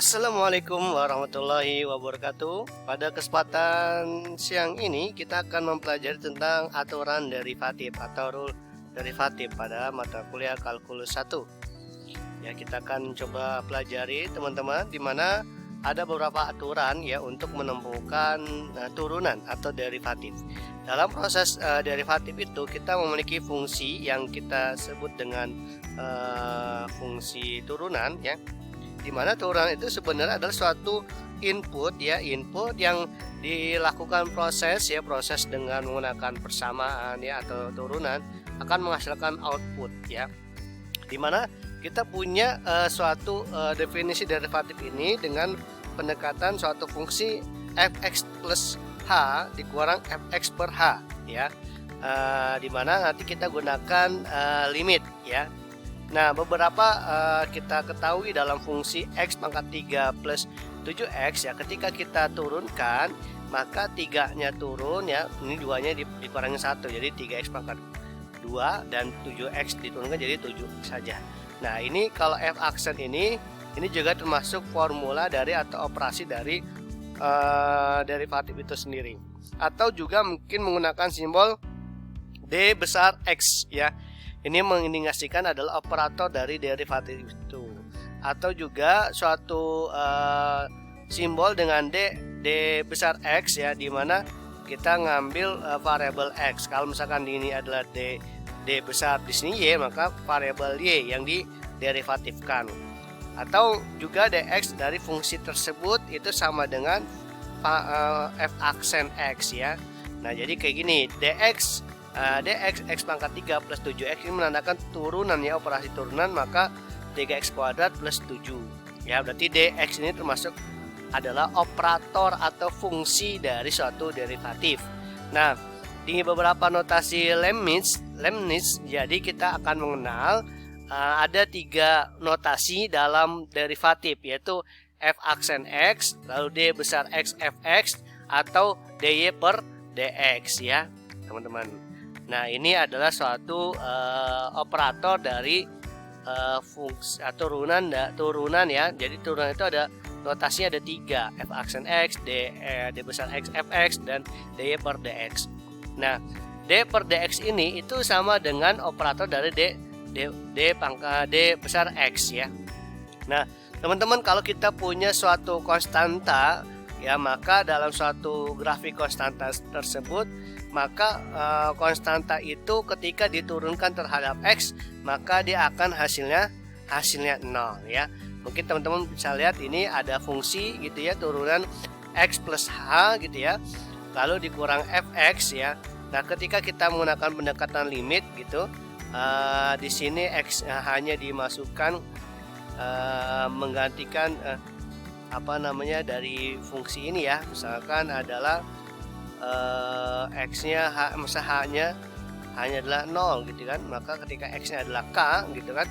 Assalamualaikum warahmatullahi wabarakatuh. Pada kesempatan siang ini kita akan mempelajari tentang aturan derivatif atau rule derivatif pada mata kuliah kalkulus 1. Ya, kita akan coba pelajari teman-teman, di mana ada beberapa aturan ya untuk menemukan turunan atau derivatif. Dalam proses derivatif itu kita memiliki fungsi yang kita sebut dengan fungsi turunan ya. Di mana turunan itu sebenarnya adalah suatu input yang dilakukan proses dengan menggunakan persamaan ya atau turunan akan menghasilkan output ya. Di mana kita punya suatu definisi derivatif ini dengan pendekatan suatu fungsi fx plus h dikurang fx per h ya. Di mana nanti kita gunakan limit ya. Nah, beberapa kita ketahui dalam fungsi x pangkat 3 plus 7x ya, ketika kita turunkan maka 3-nya turun ya, ini 2-nya dikurangi 1 jadi 3x pangkat 2 dan 7x diturunkan jadi 7 saja. Nah, ini kalau f aksen ini juga termasuk formula dari atau operasi dari derivatif itu sendiri. Atau juga mungkin menggunakan simbol D besar X ya. Ini mengindikasikan adalah operator dari derivatif itu. Atau juga suatu simbol dengan D besar X ya, di mana kita ngambil variabel X. Kalau misalkan ini adalah D besar di sini Y, maka variabel Y yang diderivatifkan. Atau juga dx dari fungsi tersebut itu sama dengan f aksen X ya. Nah, jadi kayak gini, dx x pangkat 3 plus 7x ini menandakan turunan ya, operasi turunan, maka 3x kuadrat plus 7 ya, berarti dx ini termasuk adalah operator atau fungsi dari suatu derivatif. Nah, di beberapa notasi Leibniz jadi kita akan mengenal ada 3 notasi dalam derivatif, yaitu f aksen x, lalu d besar x fx, atau dy per dx ya teman-teman. Nah, ini adalah suatu operator dari fungsi atau turunan ya. Jadi turunan itu ada notasinya ada 3, f aksen x, d besar x fx, dan dy per dx. Nah, d per dx ini itu sama dengan operator dari d pangkat d besar x ya. Nah, teman-teman, kalau kita punya suatu konstanta ya, maka dalam suatu grafik konstanta tersebut, maka konstanta itu ketika diturunkan terhadap x, maka dia akan hasilnya 0 ya. Mungkin teman-teman bisa lihat ini ada fungsi gitu ya, turunan x plus h gitu ya, lalu dikurang fx ya. Nah, ketika kita menggunakan pendekatan limit gitu, di sini x hanya dimasukkan menggantikan dari fungsi ini ya. Misalkan adalah x-nya h-nya hanya adalah 0 gitu kan, maka ketika x-nya adalah k gitu kan,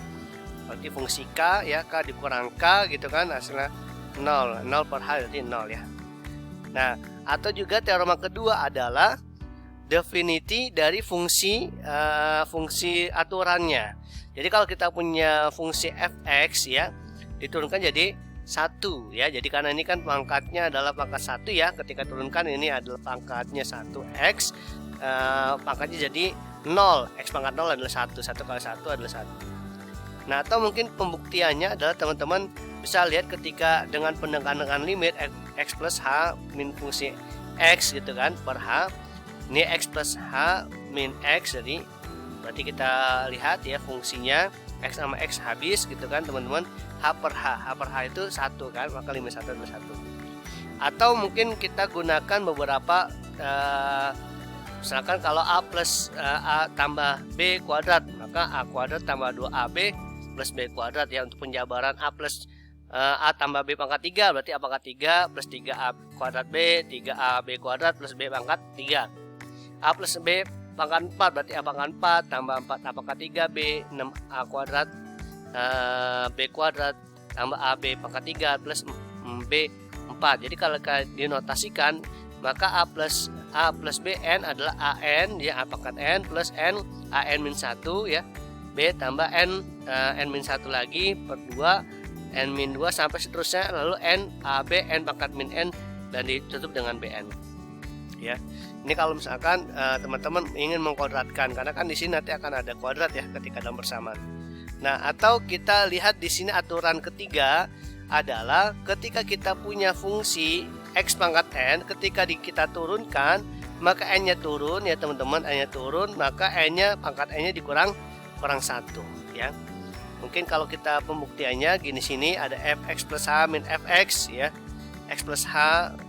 berarti fungsi k ya, k dikurang k gitu kan, hasilnya 0 per h berarti 0 ya. Nah, atau juga teorema kedua adalah definiti dari fungsi aturannya. Jadi kalau kita punya fungsi fx ya, diturunkan jadi 1 ya. Jadi karena ini kan pangkatnya adalah pangkat 1 ya, ketika turunkan ini adalah pangkatnya 1x, pangkatnya jadi 0, x pangkat 0 adalah 1 kali 1 adalah 1. Nah, atau mungkin pembuktiannya adalah teman-teman bisa lihat ketika dengan pendekatan limit x plus h min fungsi x gitu kan per h, ini x plus h min x, jadi berarti kita lihat ya fungsinya x sama x habis gitu kan teman-teman, h per h itu 1 kan, maka limit 1 adalah 1. Atau mungkin kita gunakan beberapa misalkan kalau a plus a tambah b kuadrat, maka a kuadrat tambah 2ab plus b kuadrat ya. Untuk penjabaran a plus a tambah b pangkat 3 berarti a pangkat 3 plus 3a kuadrat b, 3ab kuadrat plus b pangkat 3. A plus b pangkat 4 berarti a pangkat 4 tambah 4a pangkat 3b, 6a kuadrat b kuadrat tambah ab pangkat 3 plus b 4. Jadi kalau dinotasikan, maka a plus bn adalah an ya, a pangkat n plus n an min 1 ya, b tambah n min 1 lagi per 2 n-2 sampai seterusnya, lalu n AB n pangkat min n dan ditutup dengan bn. Ya, ini kalau misalkan teman-teman ingin mengkuadratkan, karena kan di sini nanti akan ada kuadrat ya ketika dalam persamaan. Nah, atau kita lihat di sini aturan ketiga adalah ketika kita punya fungsi x pangkat n, ketika kita turunkan maka n-nya turun ya teman-teman, n-nya turun, maka n-nya pangkat n-nya kurang 1 ya. Mungkin kalau kita pembuktiannya gini, sini ada fx plus h min fx ya, x plus h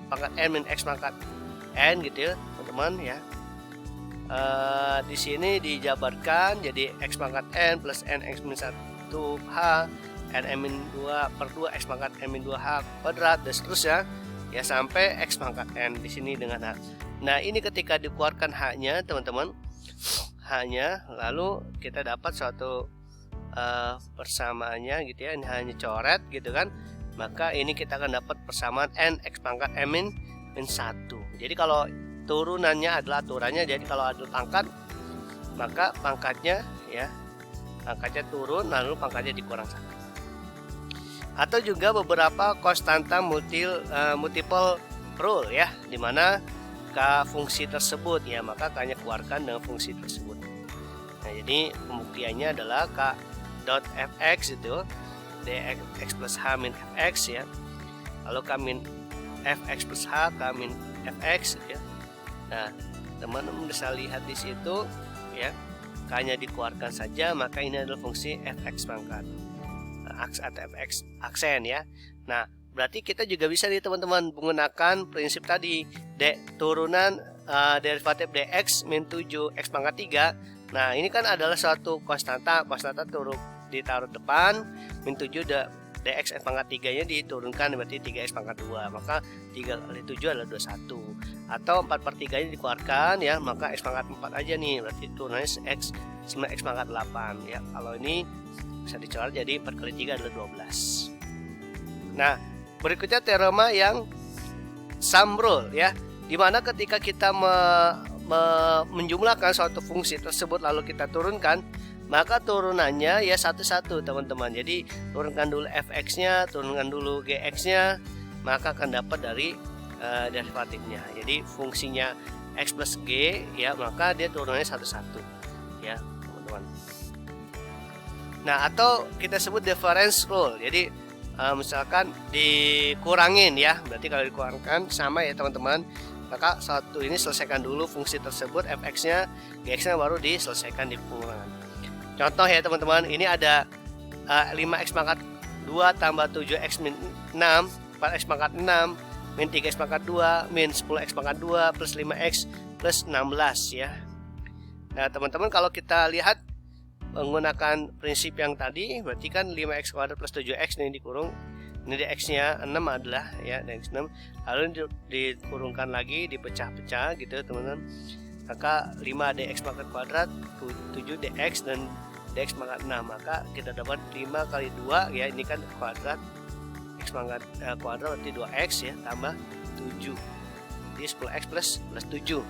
pangkat n min x pangkat n gitu ya teman-teman ya. Di sini dijabarkan jadi x pangkat n plus n x min 1 h n min 2 per 2 x pangkat n min 2 h kuadrat dan seterusnya ya sampai x pangkat n di sini dengan h. Nah, ini ketika dikeluarkan h-nya teman-teman, h-nya, lalu kita dapat suatu persamaannya gitu ya, ini hanya coret gitu kan, maka ini kita akan dapat persamaan n x pangkat n min 1. Jadi kalau turunannya adalah aturannya, jadi kalau ada pangkat maka pangkatnya ya, pangkatnya turun lalu pangkatnya dikurang 1. Atau juga beberapa konstanta multiple rule ya, dimana k fungsi tersebut ya, maka k-nya keluarkan dengan fungsi tersebut. Nah, jadi pembuktiannya adalah k dot fx itu dx plus h min fx ya, lalu k min fx plus h k min fx ya. Nah, teman-teman bisa lihat di situ ya, k-nya dikeluarkan saja, maka ini adalah fungsi fx pangkat aks atau fx aksen ya. Nah, berarti kita juga bisa nih teman-teman menggunakan prinsip tadi turunan derivatif dx min 7 x pangkat 3. Nah, ini kan adalah suatu konstanta turun ditaruh depan, min 7 dx x pangkat 3 nya diturunkan, berarti 3x pangkat 2, maka 3 kali 7 adalah 21. Atau 4 per 3 nya dikeluarkan ya, maka x pangkat 4 aja nih, berarti turunannya x 9x pangkat 8 ya. Kalau ini bisa dicoret jadi 4 kali 3 adalah 12. Nah, berikutnya teorema yang sum rule ya, dimana ketika kita menjumlahkan suatu fungsi tersebut lalu kita turunkan, maka turunannya ya satu-satu teman-teman. Jadi turunkan dulu fx nya, turunkan dulu gx nya, maka akan dapat dari derivatifnya. Jadi fungsinya x plus g ya, maka dia turunannya satu-satu ya teman-teman. Nah, atau kita sebut difference rule. Jadi misalkan dikurangin ya, berarti kalau dikurangkan sama ya teman-teman, maka satu ini selesaikan dulu fungsi tersebut, fx nya, gx nya baru diselesaikan di pengurangan. Contoh ya teman-teman, ini ada 5x pangkat 2 tambah 7x min 6, 4x pangkat 6, min 3x pangkat 2, min 10x pangkat 2, plus 5x plus 16 ya. Nah teman-teman, kalau kita lihat menggunakan prinsip yang tadi, berarti kan 5x kuadrat plus 7x ini dikurung, ini dx nya 6 adalah ya, dx 6, lalu dikurungkan lagi, dipecah-pecah gitu teman-teman, maka 5 dx pangkat kuadrat 7 dx dan dx pangkat 6, maka kita dapat 5 kali 2 ya, ini kan kuadrat x pangkat kuadrat berarti 2x ya, tambah 7 jadi 10x plus 7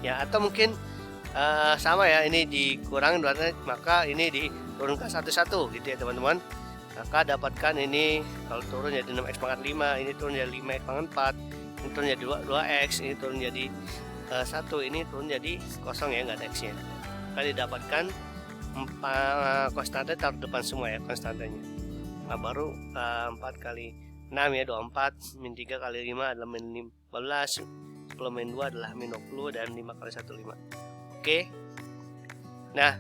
ya. Atau mungkin sama ya, ini dikurangin berarti maka ini diturunkan satu-satu gitu ya teman-teman, maka dapatkan ini kalau turun jadi 6x pangkat 5, ini turun jadi 5x pangkat 4, ini turun jadi 2x, ini turun jadi 1, ini turun jadi kosong ya, nggak ada x nya, maka didapatkan konstanta taruh depan semua ya konstantanya. Nah baru 4 kali 6 ya 24, min 3 kali 5 adalah min 15, 10 min 2 adalah min 20, dan 5 kali 1 5. Oke. Nah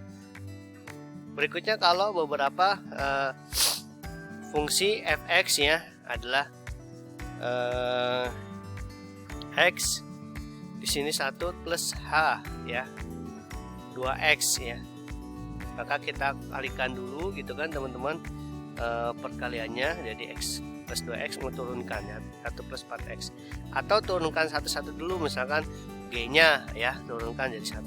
berikutnya kalau beberapa fungsi fx ya adalah x di sini 1 plus h ya 2x ya, maka kita kalikan dulu gitu kan teman-teman, perkaliannya jadi x plus 2x menurunkan ya 1 plus 4x, atau turunkan satu-satu dulu, misalkan g nya ya turunkan jadi 1,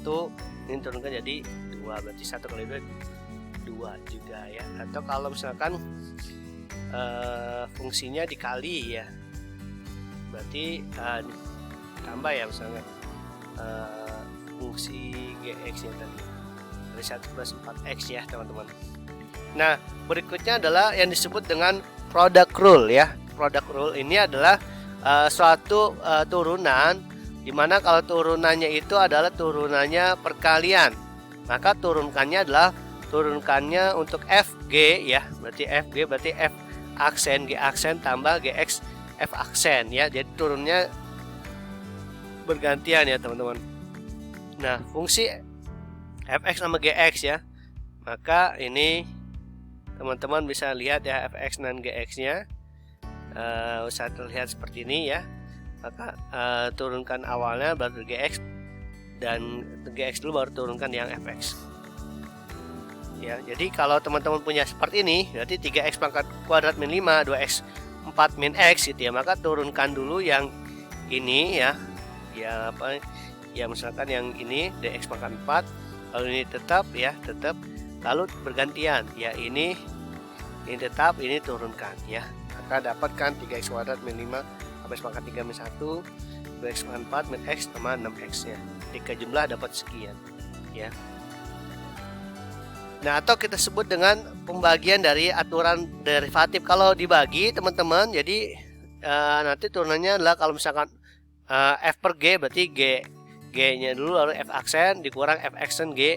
ini turunkan jadi 2, berarti 1 kali 2 juga ya. Atau kalau misalkan fungsinya dikali ya, berarti tambah ya, misalnya fungsi gx ya tadi dari 1 plus 4x ya teman-teman. Nah berikutnya adalah yang disebut dengan product rule ya. Product rule ini adalah suatu turunan, dimana kalau turunannya itu adalah turunannya perkalian, maka turunkannya untuk FG ya, berarti FG berarti F aksen G aksen tambah GX F aksen ya, jadi turunnya bergantian ya teman-teman. Nah, fungsi fx sama gx ya, maka ini teman-teman bisa lihat ya, fx dan gx nya usah terlihat seperti ini ya. Maka turunkan awalnya baru gx, dan gx dulu baru turunkan yang fx ya. Jadi kalau teman-teman punya seperti ini, berarti 3x pangkat kuadrat min 5 2x 4 min x gitu ya, maka turunkan dulu yang ini ya, apa ya, misalkan yang ini dx pangkat 4, lalu ini tetap ya, tetap, lalu bergantian ya, ini tetap, ini turunkan ya, maka dapatkan 3x kuadrat min 5 x pangkat 3 min 1 2x pangkat 4 min x sama 6x nya, ketika jumlah dapat sekian ya. Nah, atau kita sebut dengan pembagian dari aturan derivatif. Kalau dibagi teman-teman, jadi nanti turunannya adalah kalau misalkan f per g berarti g nya dulu, lalu f aksen dikurang f aksen g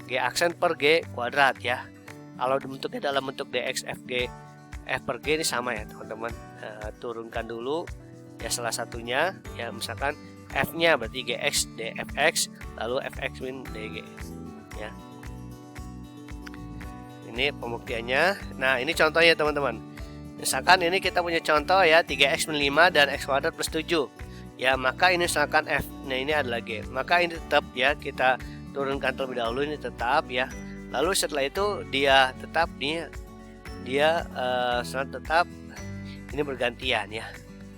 aksen per g kuadrat ya. Kalau bentuknya dalam bentuk dx fg f per g ini sama ya teman-teman. Turunkan dulu ya salah satunya ya, misalkan f nya berarti gx dfx lalu fx min dg ya. Ini pembuktiannya. Nah, ini contohnya teman-teman. Misalkan ini kita punya contoh ya, 3x min 5 dan x kuadrat plus 7 ya, maka ini misalkan f, nah ini adalah g, maka ini tetap ya, kita turunkan terlebih dahulu, ini tetap ya. Lalu setelah itu dia tetap nih, dia tetap ini bergantian ya,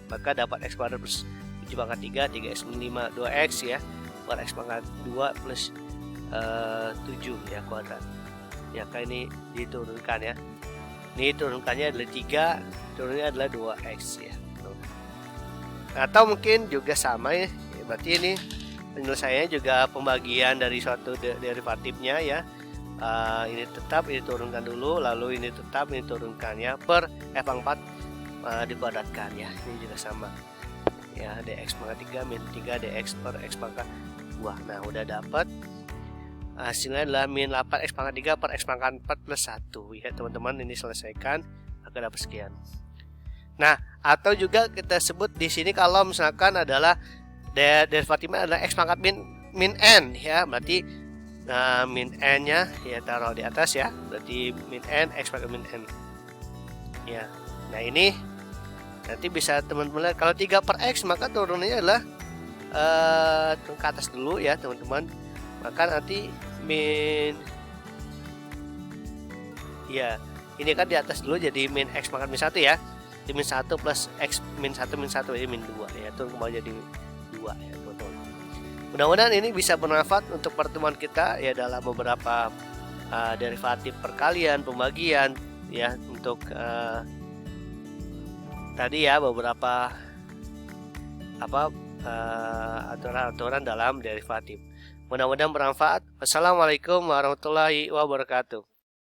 maka dapat x kuadrat plus 7 pangkat 3 3x min 5 2x ya, per x pangkat 2 plus 7 ya kuadrat ya, kayak ini diturunkan ya. Ini turunkannya adalah 3, turunnya adalah 2x ya. Atau mungkin juga sama ya, berarti ini penyelesaiannya juga pembagian dari suatu derivatifnya ya. Ini tetap, ini turunkan dulu, lalu ini tetap, ini turunkan ya, per f pangkat 4 dikuadratkan ya. Ini juga sama ya, dx pangkat 3 min 3 dx per x pangkat 2. Nah, udah dapat. Hasilnya adalah min 8x pangkat 3 per x pangkat 4 plus 1 ya teman-teman. Ini selesaikan, maka dapat sekian. Nah, atau juga kita sebut di sini kalau misalkan adalah derivatifnya adalah x pangkat min n ya, berarti min n nya ya taruh di atas ya, berarti min n x pangkat min n ya. Nah, ini nanti bisa teman-teman lihat, kalau 3 per x maka turunannya adalah ke atas dulu ya teman-teman, maka nanti min ya, ini kan di atas dulu jadi min x pangkat min 1 ya, di min 1 plus x min 1 jadi min 2 ya, turun kembali jadi 2 ya teman-teman. Mudah-mudahan ini bisa bermanfaat untuk pertemuan kita ya, dalam beberapa derivatif perkalian, pembagian ya, untuk tadi ya beberapa aturan-aturan dalam derivatif. Mudah-mudahan bermanfaat. Wassalamualaikum warahmatullahi wabarakatuh.